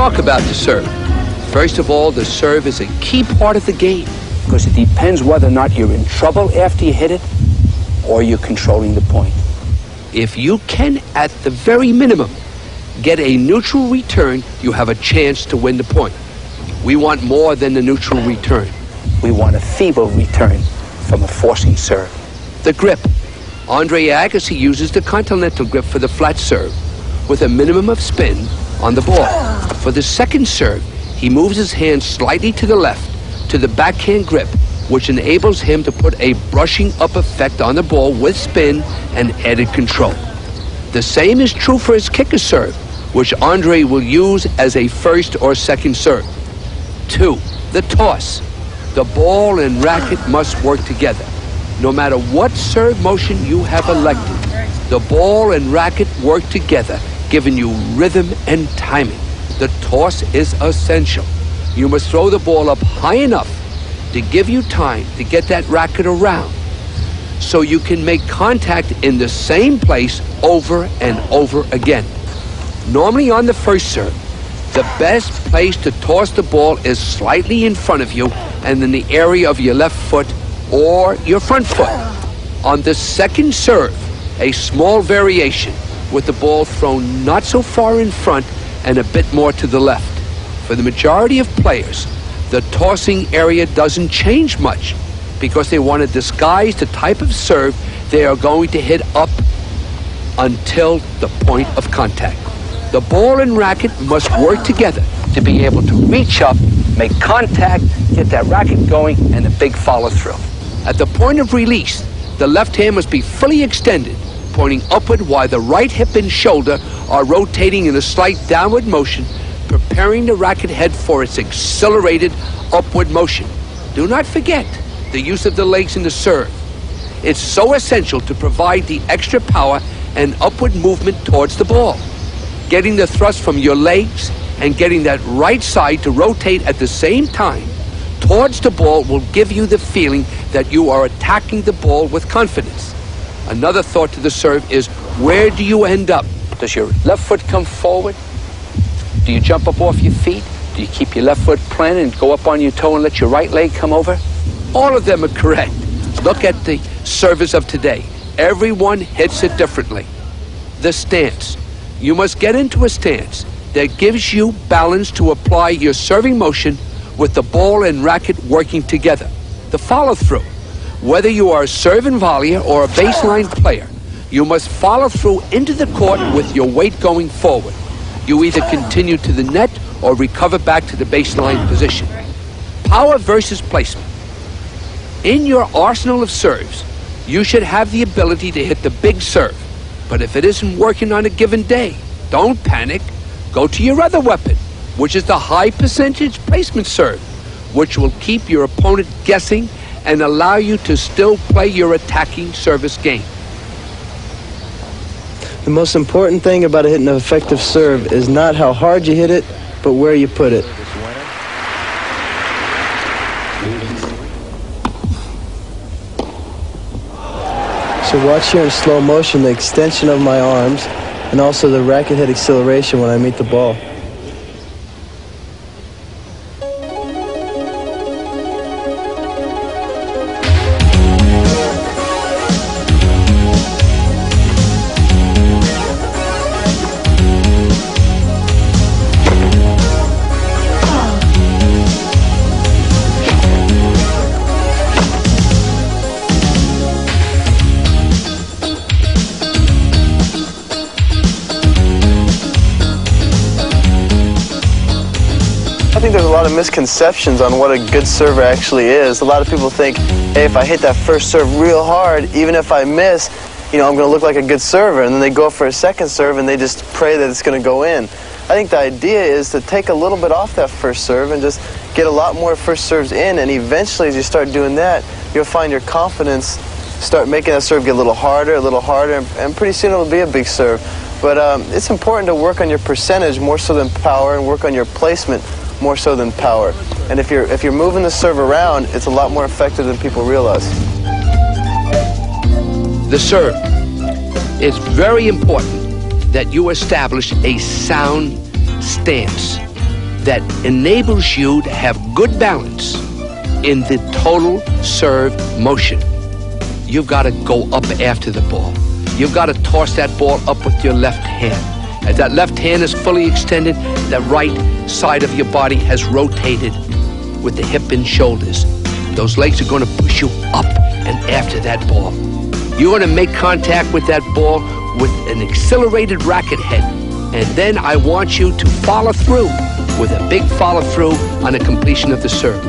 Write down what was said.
talk about the serve. First of all, the serve is a key part of the game because it depends whether or not you're in trouble after you hit it or you're controlling the point. If you can, at the very minimum, get a neutral return, you have a chance to win the point. We want more than the neutral return. We want a feeble return from a forcing serve. The grip. Andre Agassi uses the continental grip for the flat serve with a minimum of spin on the ball. For the second serve, he moves his hand slightly to the left to the backhand grip, which enables him to put a brushing up effect on the ball with spin and added control. The same is true for his kicker serve, which Andre will use as a first or second serve. 2. The toss. The ball and racket must work together. No matter what serve motion you have elected, the ball and racket work together, giving you rhythm and timing. The toss is essential. You must throw the ball up high enough to give you time to get that racket around so you can make contact in the same place over and over again. Normally on the first serve, the best place to toss the ball is slightly in front of you and in the area of your left foot or your front foot. On the second serve, a small variation with the ball thrown not so far in front and a bit more to the left. For the majority of players, the tossing area doesn't change much because they want to disguise the type of serve they are going to hit up until the point of contact. The ball and racket must work together to be able to reach up, make contact, get that racket going, and a big follow through. At the point of release, the left hand must be fully extended, pointing upward while the right hip and shoulder are rotating in a slight downward motion, preparing the racket head for its accelerated upward motion. Do not forget the use of the legs in the serve. It's so essential to provide the extra power and upward movement towards the ball. Getting the thrust from your legs and getting that right side to rotate at the same time towards the ball will give you the feeling that you are attacking the ball with confidence. Another thought to the serve is, where do you end up? Does your left foot come forward? Do you jump up off your feet? Do you keep your left foot planted and go up on your toe and let your right leg come over? All of them are correct. Look at the servers of today. Everyone hits it differently. The stance. You must get into a stance that gives you balance to apply your serving motion with the ball and racket working together. The follow-through. Whether you are a serve and volleyer or a baseline player, you must follow through into the court with your weight going forward. You either continue to the net or recover back to the baseline position. Power versus placement. In your arsenal of serves, you should have the ability to hit the big serve. But if it isn't working on a given day, don't panic. Go to your other weapon, which is the high percentage placement serve, which will keep your opponent guessing and allow you to still play your attacking service game. The most important thing about hitting an effective serve is not how hard you hit it, but where you put it. So watch here in slow motion the extension of my arms and also the racket head acceleration when I meet the ball. I think there's a lot of misconceptions on what a good server actually is. A lot of people think, hey, if I hit that first serve real hard, even if I miss, I'm going to look like a good server. And then they go for a second serve and they just pray that it's going to go in. I think the idea is to take a little bit off that first serve and just get a lot more first serves in. And eventually, as you start doing that, you'll find your confidence start making that serve get a little harder, and pretty soon it'll be a big serve. But it's important to work on your percentage more so than power, and work on your placement more so than power. And if you're moving the serve around, it's a lot more effective than people realize. The serve. It's very important that you establish a sound stance. that enables you to have good balance in the total serve motion. You've got to go up after the ball. You've got to toss that ball up with your left hand. As that left hand is fully extended, the right side of your body has rotated with the hip and shoulders. Those legs are going to push you up and after that ball. You're going to make contact with that ball with an accelerated racket head. And then I want you to follow through with a big follow through on the completion of the serve.